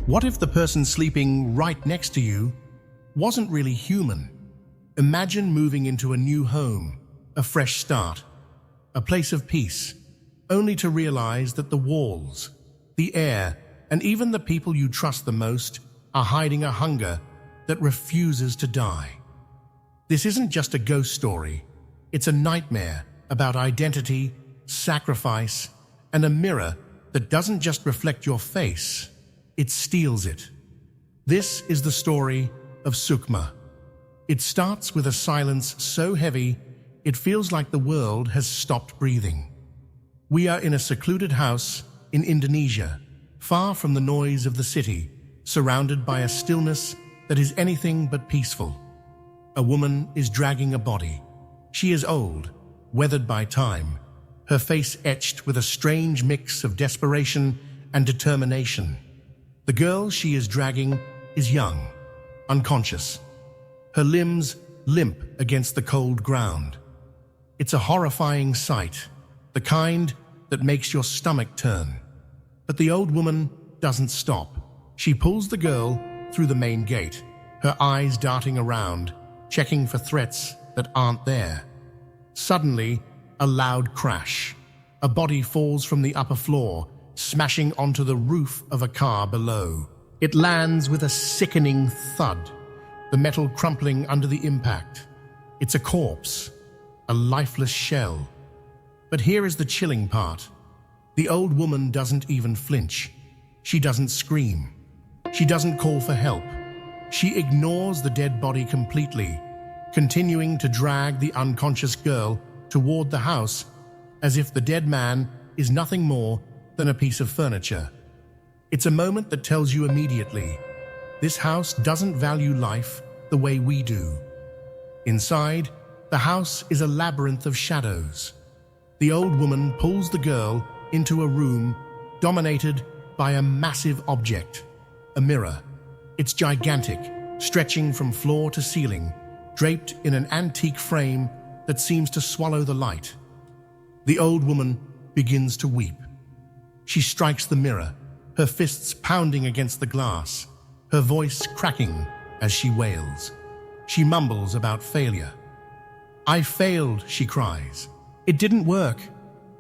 What if the person sleeping right next to you wasn't really human? Imagine moving into a new home, a fresh start, a place of peace, only to realize that the walls, the air, and even the people you trust the most are hiding a hunger that refuses to die. This isn't just a ghost story. It's a nightmare about identity, sacrifice, and a mirror that doesn't just reflect your face, it steals it. This is the story of Sukma. It starts with a silence so heavy, it feels like the world has stopped breathing. We are in a secluded house in Indonesia, far from the noise of the city, surrounded by a stillness that is anything but peaceful. A woman is dragging a body. She is old, weathered by time, her face etched with a strange mix of desperation and determination. The girl she is dragging is young, unconscious, her limbs limp against the cold ground. It's a horrifying sight, the kind that makes your stomach turn. But the old woman doesn't stop. She pulls the girl through the main gate, her eyes darting around, checking for threats that aren't there. Suddenly, a loud crash. A body falls from the upper floor, smashing onto the roof of a car below. It lands with a sickening thud, the metal crumpling under the impact. It's a corpse, a lifeless shell. But here is the chilling part. The old woman doesn't even flinch. She doesn't scream. She doesn't call for help. She ignores the dead body completely, continuing to drag the unconscious girl toward the house as if the dead man is nothing more than a piece of furniture. It's a moment that tells you immediately, this house doesn't value life the way we do. Inside, the house is a labyrinth of shadows. The old woman pulls the girl into a room dominated by a massive object, a mirror. It's gigantic, stretching from floor to ceiling, draped in an antique frame that seems to swallow the light. The old woman begins to weep. She strikes the mirror, her fists pounding against the glass, her voice cracking as she wails. She mumbles about failure. "I failed," she cries. "It didn't work."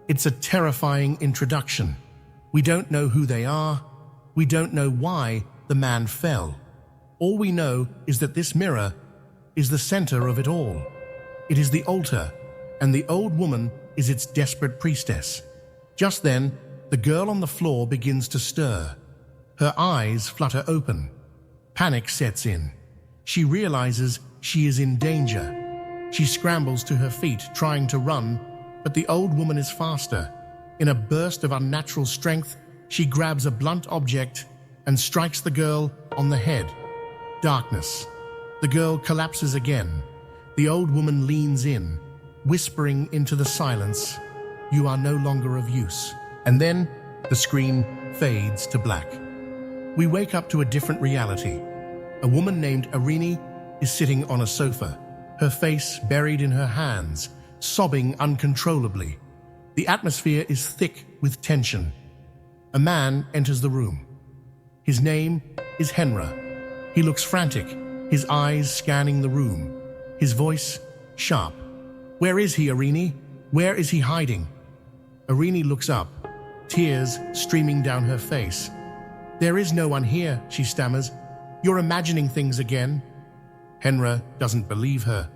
It's a terrifying introduction. We don't know who they are. We don't know why the man fell. All we know is that this mirror is the center of it all. It is the altar, and the old woman is its desperate priestess. Just then, the girl on the floor begins to stir. Her eyes flutter open. Panic sets in. She realizes she is in danger. She scrambles to her feet, trying to run, but the old woman is faster. In a burst of unnatural strength, she grabs a blunt object and strikes the girl on the head. Darkness. The girl collapses again. The old woman leans in, whispering into the silence, "You are no longer of use." And then the screen fades to black. We wake up to a different reality. A woman named Arini is sitting on a sofa, her face buried in her hands, sobbing uncontrollably. The atmosphere is thick with tension. A man enters the room. His name is Henra. He looks frantic, his eyes scanning the room, his voice sharp. "Where is he, Arini? Where is he hiding?" Arini looks up, tears streaming down her face. "There is no one here," she stammers. "You're imagining things again." Henra doesn't believe her.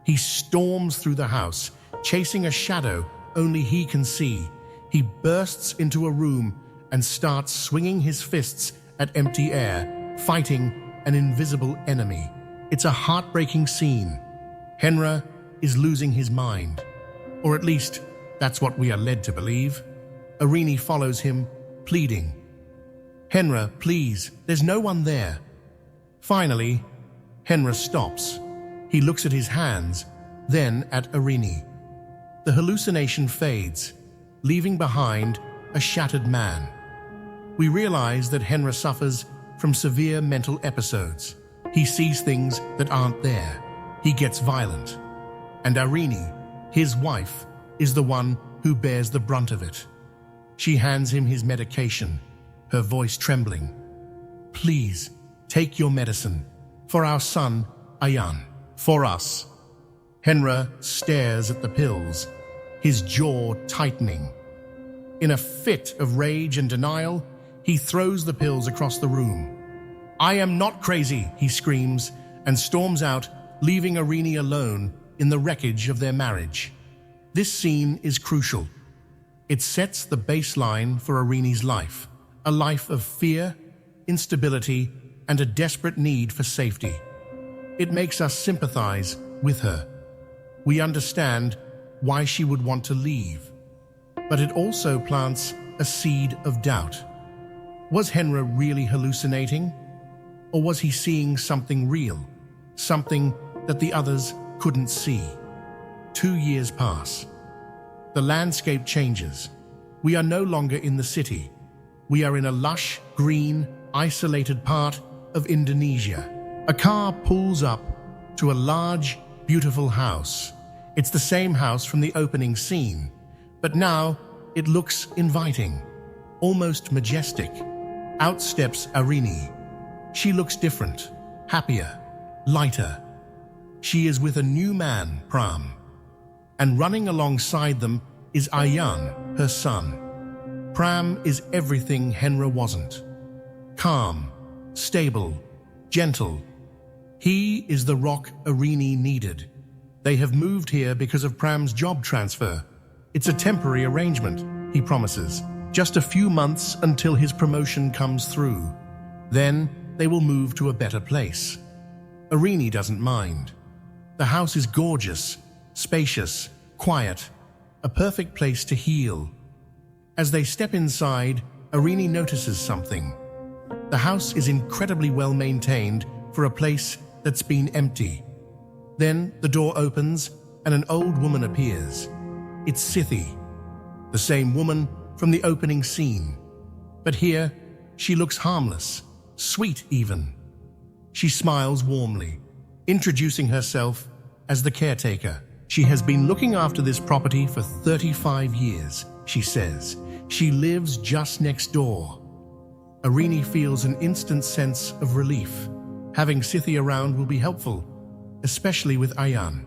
He storms through the house, chasing a shadow only he can see. He bursts into a room and starts swinging his fists at empty air, fighting an invisible enemy. It's a heartbreaking scene. Henra is losing his mind. Or at least, that's what we are led to believe. Arini follows him, pleading. "Henra, please, there's no one there." Finally, Henra stops. He looks at his hands, then at Arini. The hallucination fades, leaving behind a shattered man. We realize that Henra suffers from severe mental episodes. He sees things that aren't there. He gets violent. And Arini, his wife, is the one who bears the brunt of it. She hands him his medication, her voice trembling. Please, take your medicine. For our son, Ayan. For us. Henry stares at the pills, his jaw tightening. In a fit of rage and denial, he throws the pills across the room. I am not crazy, he screams, and storms out, leaving Arini alone in the wreckage of their marriage. This scene is crucial. It sets the baseline for Arini's life, a life of fear, instability, and a desperate need for safety. It makes us sympathize with her. We understand why she would want to leave. But it also plants a seed of doubt. Was Henry really hallucinating? Or was he seeing something real, something that the others couldn't see? 2 years pass. The landscape changes. We are no longer in the city. We are in a lush, green, isolated part of Indonesia. A car pulls up to a large, beautiful house. It's the same house from the opening scene, but now it looks inviting, almost majestic. Out steps Arini. She looks different, happier, lighter. She is with a new man, Pram, and running alongside them is Ayan, her son. Pram is everything Henry wasn't. Calm, stable, gentle. He is the rock Arini needed. They have moved here because of Pram's job transfer. It's a temporary arrangement, he promises. Just a few months until his promotion comes through. Then they will move to a better place. Arini doesn't mind. The house is gorgeous, spacious, quiet, a perfect place to heal. As they step inside, Arini notices something. The house is incredibly well maintained for a place that's been empty. Then the door opens and an old woman appears. It's Sithi, the same woman from the opening scene. But here, she looks harmless, sweet even. She smiles warmly, introducing herself as the caretaker. She has been looking after this property for 35 years, she says. She lives just next door. Arini feels an instant sense of relief. Having Sithi around will be helpful, especially with Ayan.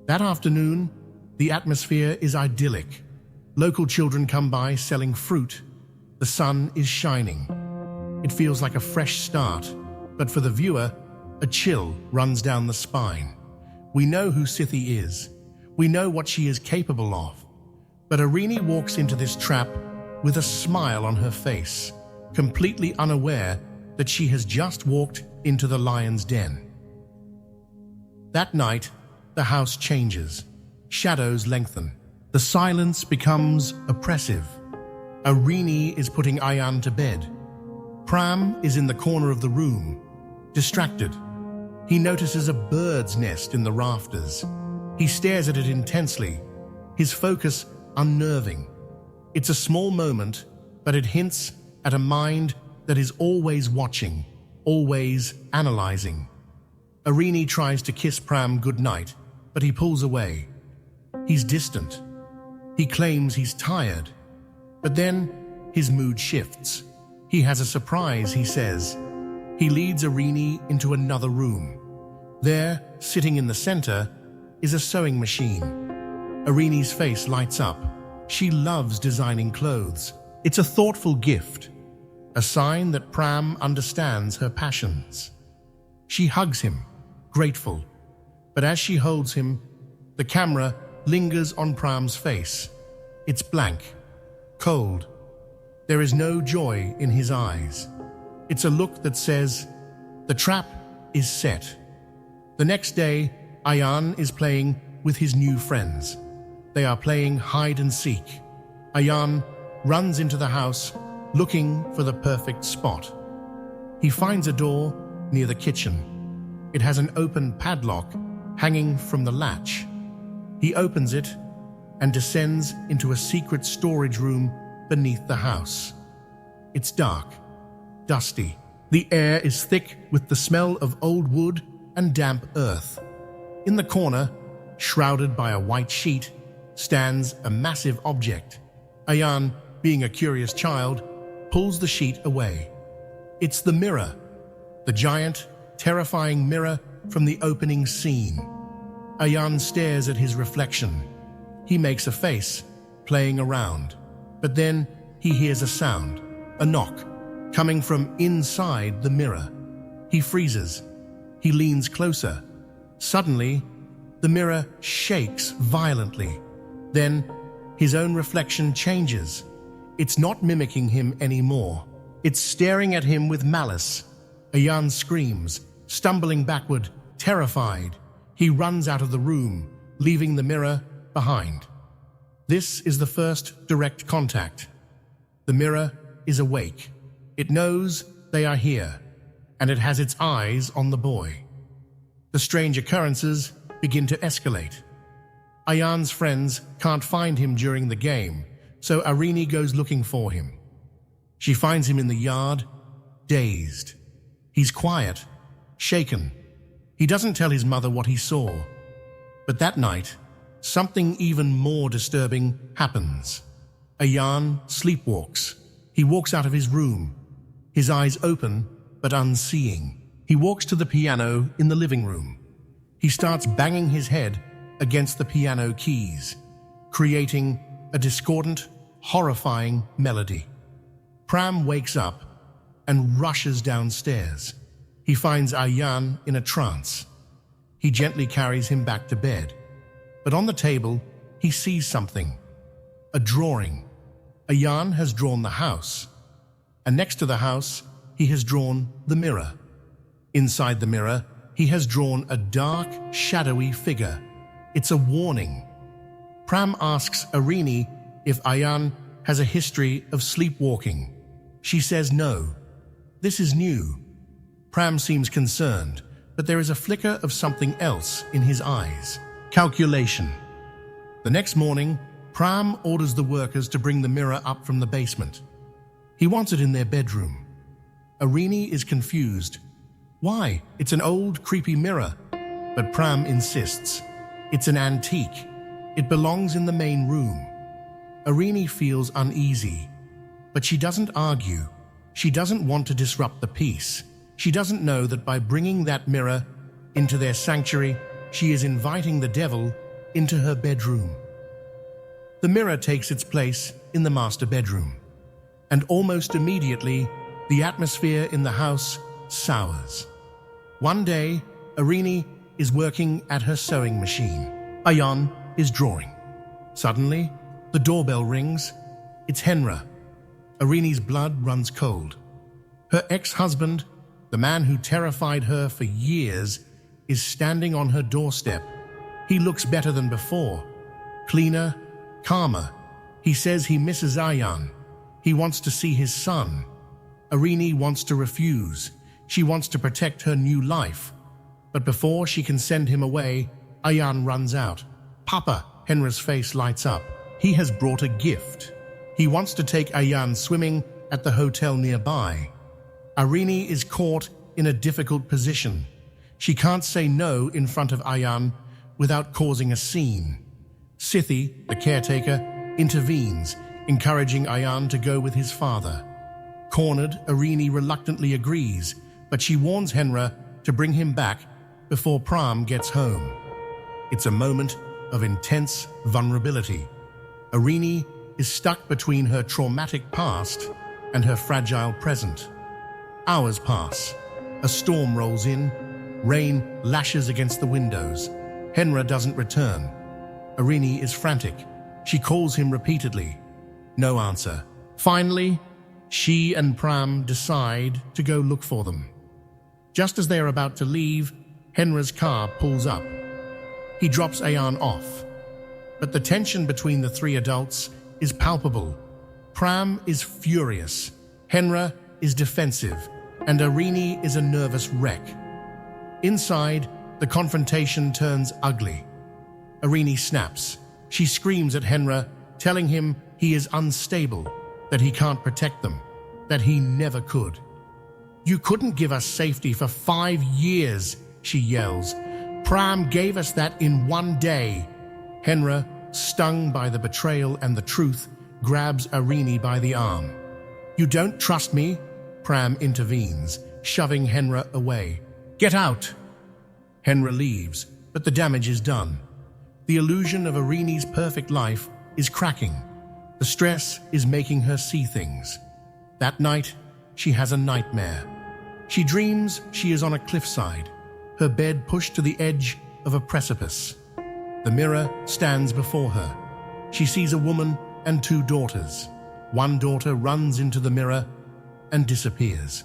That afternoon, the atmosphere is idyllic. Local children come by selling fruit. The sun is shining. It feels like a fresh start, but for the viewer, a chill runs down the spine. We know who Sithi is. We know what she is capable of. But Arini walks into this trap with a smile on her face, completely unaware that she has just walked into the lion's den. That night, the house changes. Shadows lengthen. The silence becomes oppressive. Arini is putting Ayan to bed. Pram is in the corner of the room, distracted. He notices a bird's nest in the rafters. He stares at it intensely, his focus unnerving. It's a small moment, but it hints at a mind that is always watching, always analyzing. Arini tries to kiss Pram goodnight, but he pulls away. He's distant. He claims he's tired. But then his mood shifts. He has a surprise, he says. He leads Arini into another room. There, sitting in the center, is a sewing machine. Arini's face lights up. She loves designing clothes. It's a thoughtful gift, a sign that Pram understands her passions. She hugs him, grateful. But as she holds him, the camera lingers on Pram's face. It's blank, cold. There is no joy in his eyes. It's a look that says, the trap is set. The next day, Ayan is playing with his new friends. They are playing hide and seek. Ayan runs into the house, looking for the perfect spot. He finds a door near the kitchen. It has an open padlock hanging from the latch. He opens it and descends into a secret storage room beneath the house. It's dark, dusty. The air is thick with the smell of old wood and damp earth. In the corner, shrouded by a white sheet, stands a massive object. Ayan, being a curious child, pulls the sheet away. It's the mirror, the giant, terrifying mirror from the opening scene. Ayan stares at his reflection. He makes a face, playing around. But then he hears a sound, a knock, coming from inside the mirror. He freezes. He leans closer. Suddenly, the mirror shakes violently. Then, his own reflection changes. It's not mimicking him anymore. It's staring at him with malice. Ayan screams, stumbling backward, terrified. He runs out of the room, leaving the mirror behind. This is the first direct contact. The mirror is awake. It knows they are here, and it has its eyes on the boy. The strange occurrences begin to escalate. Ayan's friends can't find him during the game, so Arini goes looking for him. She finds him in the yard, dazed. He's quiet, shaken. He doesn't tell his mother what he saw. But that night, something even more disturbing happens. Ayan sleepwalks. He walks out of his room, his eyes open but unseeing. He walks to the piano in the living room. He starts banging his head against the piano keys, creating a discordant, horrifying melody. Pram wakes up and rushes downstairs. He finds Ayan in a trance. He gently carries him back to bed. But on the table, he sees something. A drawing. Ayan has drawn the house. And next to the house, he has drawn the mirror. Inside the mirror, he has drawn a dark, shadowy figure. It's a warning. Pram asks Arini if Ayan has a history of sleepwalking. She says no. This is new. Pram seems concerned, but there is a flicker of something else in his eyes. Calculation. The next morning, Pram orders the workers to bring the mirror up from the basement. He wants it in their bedroom. Arini is confused. Why? It's an old, creepy mirror. But Pram insists. It's an antique. It belongs in the main room. Arini feels uneasy, but she doesn't argue. She doesn't want to disrupt the peace. She doesn't know that by bringing that mirror into their sanctuary, she is inviting the devil into her bedroom. The mirror takes its place in the master bedroom, and almost immediately, the atmosphere in the house sours. One day, Arini is working at her sewing machine. Ayan is drawing. Suddenly, the doorbell rings. It's Henra. Arini's blood runs cold. Her ex-husband, the man who terrified her for years, is standing on her doorstep. He looks better than before. Cleaner, calmer. He says he misses Ayan. He wants to see his son. Arini wants to refuse. She wants to protect her new life. But before she can send him away, Ayan runs out. Papa, Henra's face lights up. He has brought a gift. He wants to take Ayan swimming at the hotel nearby. Arini is caught in a difficult position. She can't say no in front of Ayan without causing a scene. Sithi, the caretaker, intervenes, encouraging Ayan to go with his father. Cornered, Arini reluctantly agrees, but she warns Henra to bring him back before Pram gets home. It's a moment of intense vulnerability. Arini is stuck between her traumatic past and her fragile present. Hours pass. A storm rolls in. Rain lashes against the windows. Henra doesn't return. Arini is frantic. She calls him repeatedly. No answer. Finally, she and Pram decide to go look for them. Just as they are about to leave, Henra's car pulls up. He drops Ayan off. But the tension between the three adults is palpable. Pram is furious. Henra is defensive. And Arini is a nervous wreck. Inside, the confrontation turns ugly. Arini snaps. She screams at Henra, telling him he is unstable, that he can't protect them, that he never could. You couldn't give us safety for 5 years, she yells. Pram gave us that in 1 day. Henra, stung by the betrayal and the truth, grabs Arini by the arm. You don't trust me? Pram intervenes, shoving Henra away. "Get out!" Henra leaves, but the damage is done. The illusion of Arini's perfect life is cracking. The stress is making her see things. That night, she has a nightmare. She dreams she is on a cliffside, her bed pushed to the edge of a precipice. The mirror stands before her. She sees a woman and two daughters. One daughter runs into the mirror and disappears.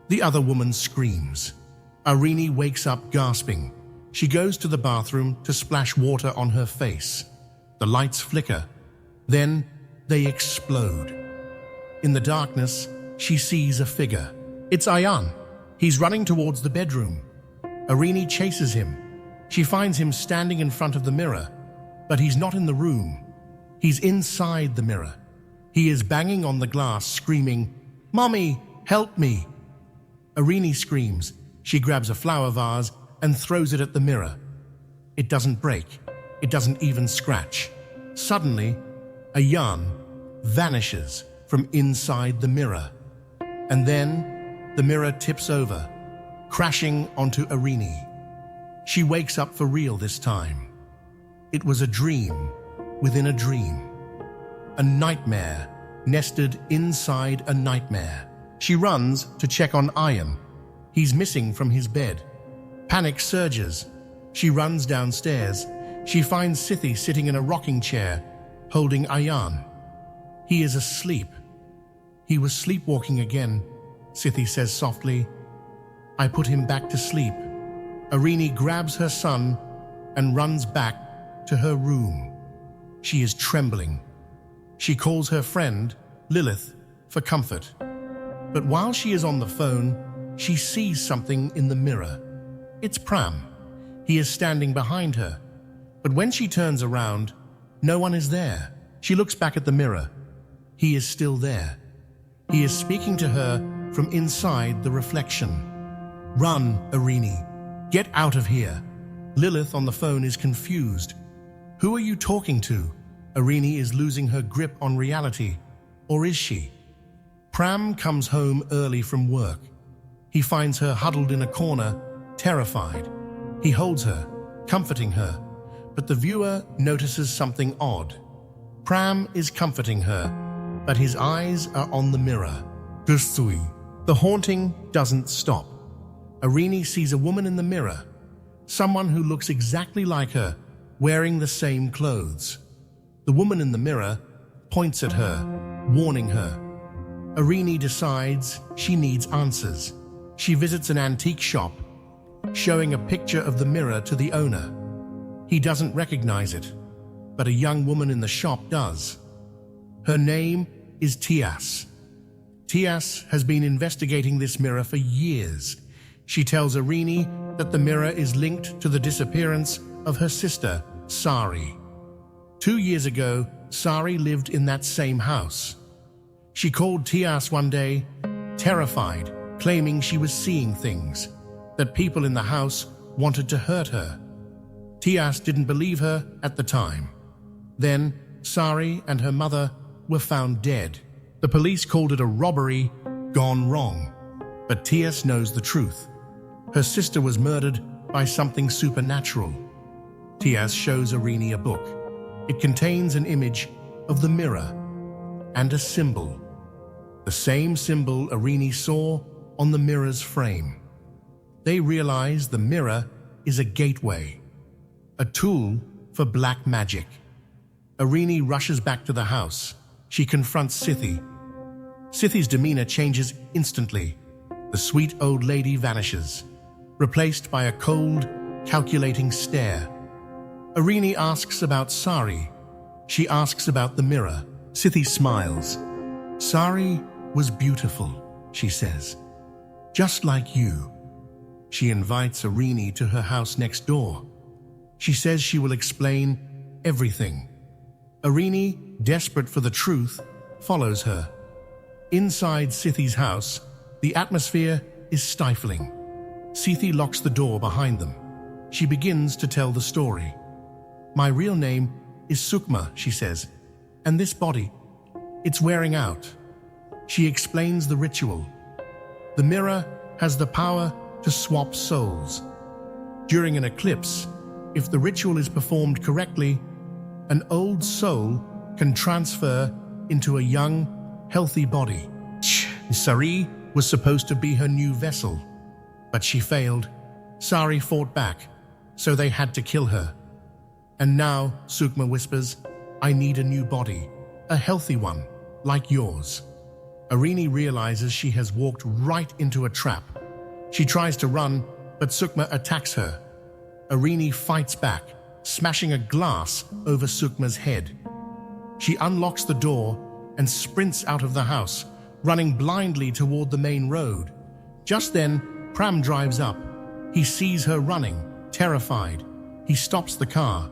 The other woman screams. Arini wakes up gasping. She goes to the bathroom to splash water on her face. The lights flicker. Then they explode. In the darkness, she sees a figure. It's Ayan. He's running towards the bedroom. Arini chases him. She finds him standing in front of the mirror, but he's not in the room. He's inside the mirror. He is banging on the glass, screaming, "Mommy, help me!" Arini screams. She grabs a flower vase and throws it at the mirror. It doesn't break. It doesn't even scratch. Suddenly, Ayan vanishes from inside the mirror. And then the mirror tips over, crashing onto Arini. She wakes up for real this time. It was a dream within a dream. A nightmare nested inside a nightmare. She runs to check on Ayan. He's missing from his bed. Panic surges. She runs downstairs. She finds Sithi sitting in a rocking chair, holding Ayan. He is asleep. "He was sleepwalking again," Sithi says softly. "I put him back to sleep." Arini grabs her son and runs back to her room. She is trembling. She calls her friend, Lilith, for comfort. But while she is on the phone, she sees something in the mirror. It's Pram. He is standing behind her. But when she turns around, no one is there. She looks back at the mirror. He is still there. He is speaking to her from inside the reflection. "Run, Arini. Get out of here." Lilith on the phone is confused. Who are you talking to? Arini is losing her grip on reality. Or is she? Pram comes home early from work. He finds her huddled in a corner, terrified. He holds her, comforting her, but the viewer notices something odd. Pram is comforting her, but his eyes are on the mirror. Gustui. The haunting doesn't stop. Arini sees a woman in the mirror, someone who looks exactly like her, wearing the same clothes. The woman in the mirror points at her, warning her. Arini decides she needs answers. She visits an antique shop, showing a picture of the mirror to the owner. He doesn't recognize it, but a young woman in the shop does. Her name is Tias. Tias has been investigating this mirror for years. She tells Arini that the mirror is linked to the disappearance of her sister, Sari. 2 years ago, Sari lived in that same house. She called Tias one day, terrified, claiming she was seeing things, that people in the house wanted to hurt her. Tias didn't believe her at the time. Then, Sari and her mother were found dead. The police called it a robbery gone wrong. But Tias knows the truth. Her sister was murdered by something supernatural. Tias shows Arini a book. It contains an image of the mirror and a symbol. The same symbol Arini saw on the mirror's frame. They realize the mirror is a gateway, a tool for black magic. Arini rushes back to the house. She confronts Sithi. Sithi's demeanor changes instantly. The sweet old lady vanishes, replaced by a cold, calculating stare. Arini asks about Sari. She asks about the mirror. Sithi smiles. "Sari was beautiful," she says. "Just like you." She invites Arini to her house next door. She says she will explain everything. Arini, desperate for the truth, follows her. Inside Sithi's house, the atmosphere is stifling. Sithi locks the door behind them. She begins to tell the story. "My real name is Sukma," she says, "and this body, it's wearing out." She explains the ritual. The mirror has the power to swap souls. During an eclipse, if the ritual is performed correctly, an old soul can transfer into a young, healthy body. Sari was supposed to be her new vessel, but she failed. Sari fought back, so they had to kill her. And now, Sukma whispers, I need a new body, a healthy one, like yours. Arini realizes she has walked right into a trap. She tries to run, but Sukma attacks her. Arini fights back, smashing a glass over Sukma's head. She unlocks the door and sprints out of the house, running blindly toward the main road. Just then, Pram drives up. He sees her running, terrified. He stops the car.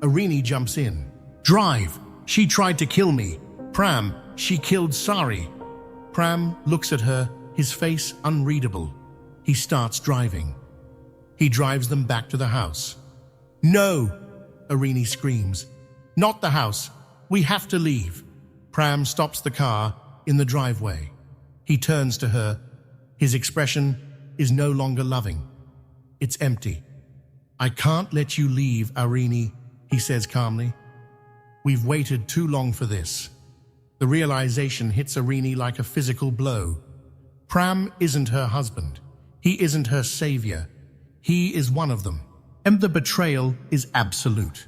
Arini jumps in. Drive! She tried to kill me. Pram, she killed Sari. Pram looks at her, his face unreadable. He starts driving. He drives them back to the house. No! Arini screams. Not the house. We have to leave. Pram stops the car in the driveway. He turns to her. His expression is no longer loving. It's empty. I can't let you leave, Arini, he says calmly. We've waited too long for this. The realization hits Arini like a physical blow. Pram isn't her husband. He isn't her savior. He is one of them. And the betrayal is absolute.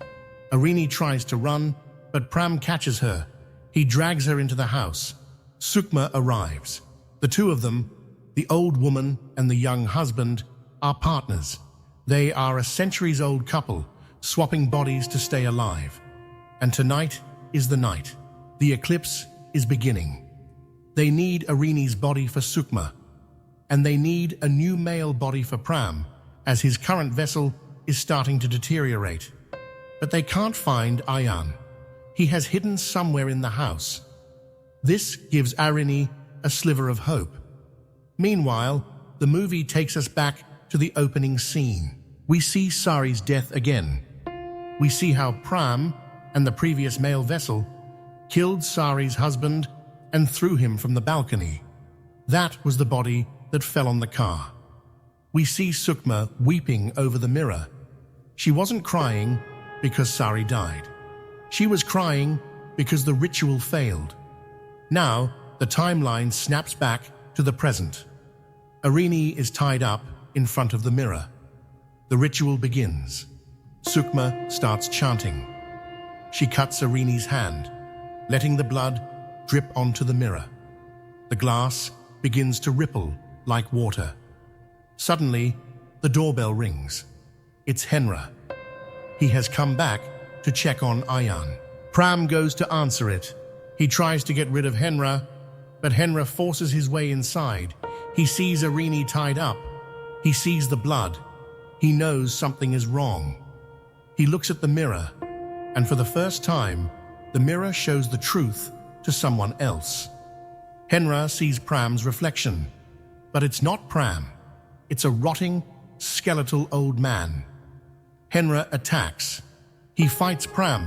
Arini tries to run, but Pram catches her. He drags her into the house. Sukma arrives. The two of them, the old woman and the young husband, are partners. They are a centuries-old couple, swapping bodies to stay alive. And tonight is the night. The eclipse is beginning. They need Arini's body for Sukma, and they need a new male body for Pram, as his current vessel is starting to deteriorate. But they can't find Ayan. He has hidden somewhere in the house. This gives Arini a sliver of hope. Meanwhile, the movie takes us back to the opening scene. We see Sari's death again. We see how Pram and the previous male vessel killed Sari's husband and threw him from the balcony. That was the body that fell on the car. We see Sukma weeping over the mirror. She wasn't crying because Sari died. She was crying because the ritual failed. Now, the timeline snaps back to the present. Arini is tied up in front of the mirror. The ritual begins. Sukma starts chanting. She cuts Arini's hand, letting the blood drip onto the mirror. The glass begins to ripple like water. Suddenly, the doorbell rings. It's Henra. He has come back to check on Ayan. Pram goes to answer it. He tries to get rid of Henra, but Henra forces his way inside. He sees Arini tied up. He sees the blood. He knows something is wrong. He looks at the mirror, and for the first time, the mirror shows the truth to someone else. Henra sees Pram's reflection, but it's not Pram. It's a rotting, skeletal old man. Henra attacks. He fights Pram,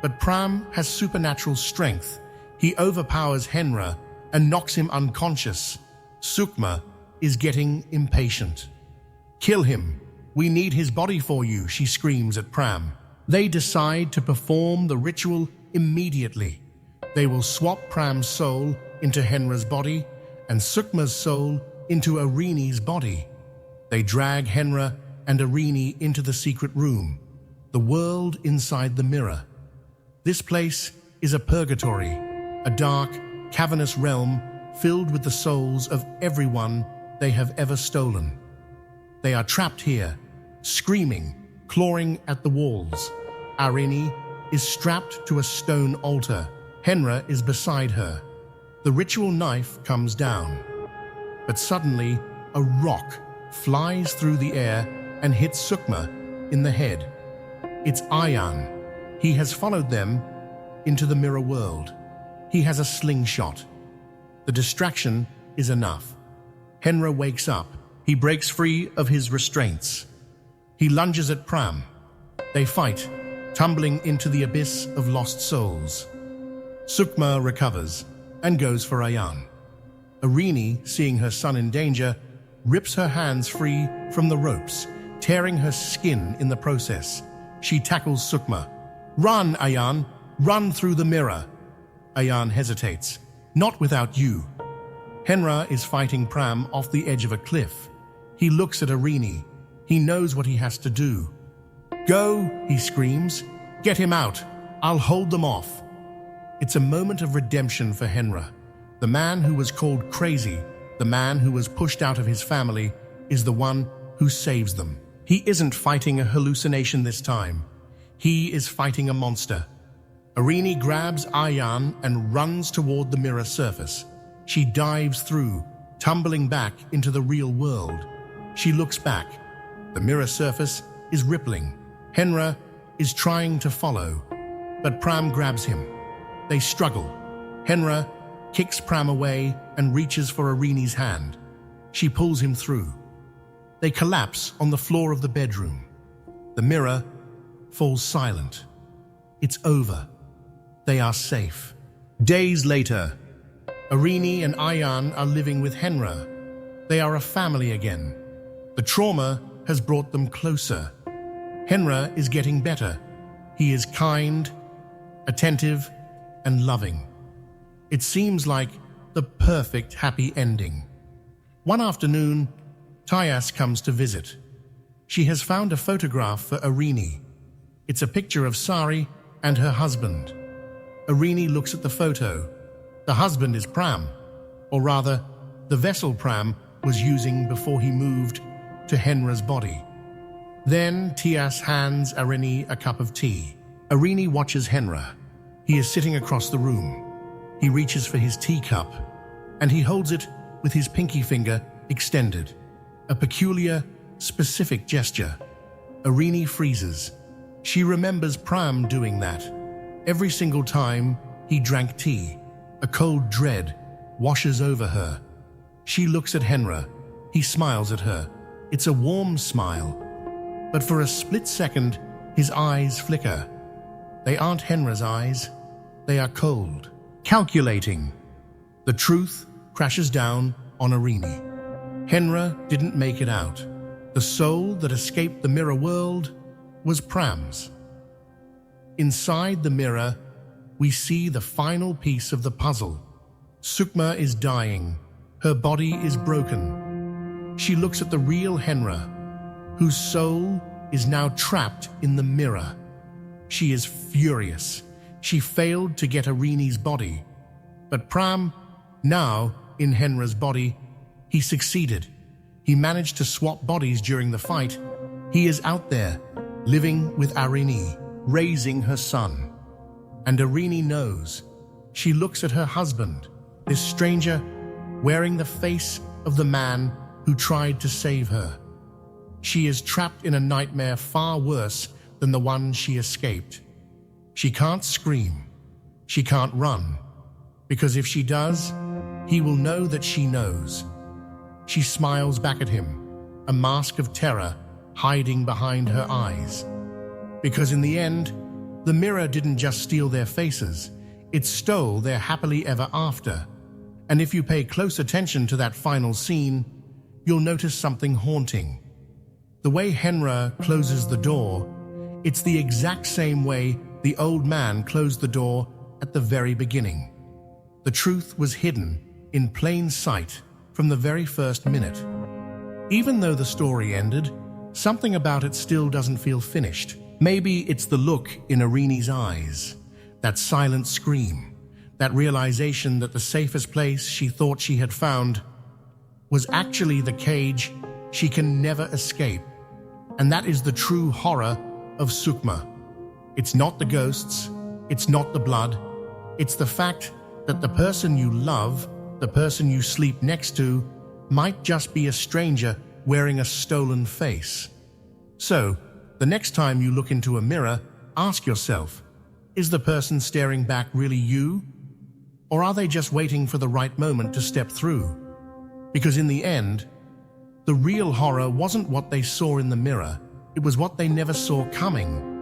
but Pram has supernatural strength. He overpowers Henra and knocks him unconscious. Sukma is getting impatient. Kill him. We need his body for you, she screams at Pram. They decide to perform the ritual immediately. They will swap Pram's soul into Henra's body and Sukma's soul into Arini's body. They drag Henra and Arini into the secret room, the world inside the mirror. This place is a purgatory, a dark, cavernous realm filled with the souls of everyone they have ever stolen. They are trapped here, screaming, clawing at the walls. Arini is strapped to a stone altar. Henra is beside her. The ritual knife comes down. But suddenly, a rock flies through the air and hits Sukma in the head. It's Ayan. He has followed them into the mirror world. He has a slingshot. The distraction is enough. Henra wakes up. He breaks free of his restraints. He lunges at Pram. They fight, tumbling into the abyss of lost souls. Sukma recovers and goes for Ayan. Arini, seeing her son in danger, rips her hands free from the ropes, tearing her skin in the process. She tackles Sukma. "Run, Ayan! Run through the mirror!" Ayan hesitates. "Not without you." Henra is fighting Pram off the edge of a cliff. He looks at Arini. He knows what he has to do. "Go," he screams. "Get him out. I'll hold them off." It's a moment of redemption for Henra. The man who was called crazy, the man who was pushed out of his family, is the one who saves them. He isn't fighting a hallucination this time. He is fighting a monster. Arini grabs Ayan and runs toward the mirror surface. She dives through, tumbling back into the real world. She looks back. The mirror surface is rippling. Henra is trying to follow, but Pram grabs him. They struggle. Henra kicks Pram away and reaches for Arini's hand. She pulls him through. They collapse on the floor of the bedroom. The mirror falls silent. It's over. They are safe. Days later, Arini and Ayan are living with Henra. They are a family again. The trauma has brought them closer. Henra is getting better. He is kind, attentive, and loving. It seems like the perfect happy ending. One afternoon, Tyas comes to visit. She has found a photograph for Arini. It's a picture of Sari and her husband. Arini looks at the photo. The husband is Pram, or rather, the vessel Pram was using before he moved to Henra's body. Then Tyas hands Arini a cup of tea. Arini watches Henra. He is sitting across the room. He reaches for his teacup, and he holds it with his pinky finger extended. A peculiar, specific gesture. Arini freezes. She remembers Pram doing that. Every single time he drank tea, a cold dread washes over her. She looks at Henra. He smiles at her. It's a warm smile. But for a split second, his eyes flicker. They aren't Henra's eyes. They are cold, calculating. The truth crashes down on Arini. Henra didn't make it out. The soul that escaped the mirror world was Pram's. Inside the mirror, we see the final piece of the puzzle. Sukma is dying. Her body is broken. She looks at the real Henra, whose soul is now trapped in the mirror. She is furious. She failed to get Arini's body. But Pram, now in Henra's body, he succeeded. He managed to swap bodies during the fight. He is out there, living with Arini, raising her son. And Arini knows. She looks at her husband, this stranger wearing the face of the man who tried to save her. She is trapped in a nightmare far worse than the one she escaped. She can't scream. She can't run. Because if she does, he will know that she knows. She smiles back at him, a mask of terror hiding behind her eyes. Because in the end, the mirror didn't just steal their faces, it stole their happily ever after. And if you pay close attention to that final scene, you'll notice something haunting. The way Henra closes the door, it's the exact same way the old man closed the door at the very beginning. The truth was hidden in plain sight from the very first minute. Even though the story ended, something about it still doesn't feel finished. Maybe it's the look in Arini's eyes, that silent scream, that realization that the safest place she thought she had found was actually the cage she can never escape. And that is the true horror of Sukma. It's not the ghosts, it's not the blood, it's the fact that the person you love, the person you sleep next to, might just be a stranger wearing a stolen face. So, the next time you look into a mirror, ask yourself, is the person staring back really you? Or are they just waiting for the right moment to step through? Because in the end, the real horror wasn't what they saw in the mirror, it was what they never saw coming.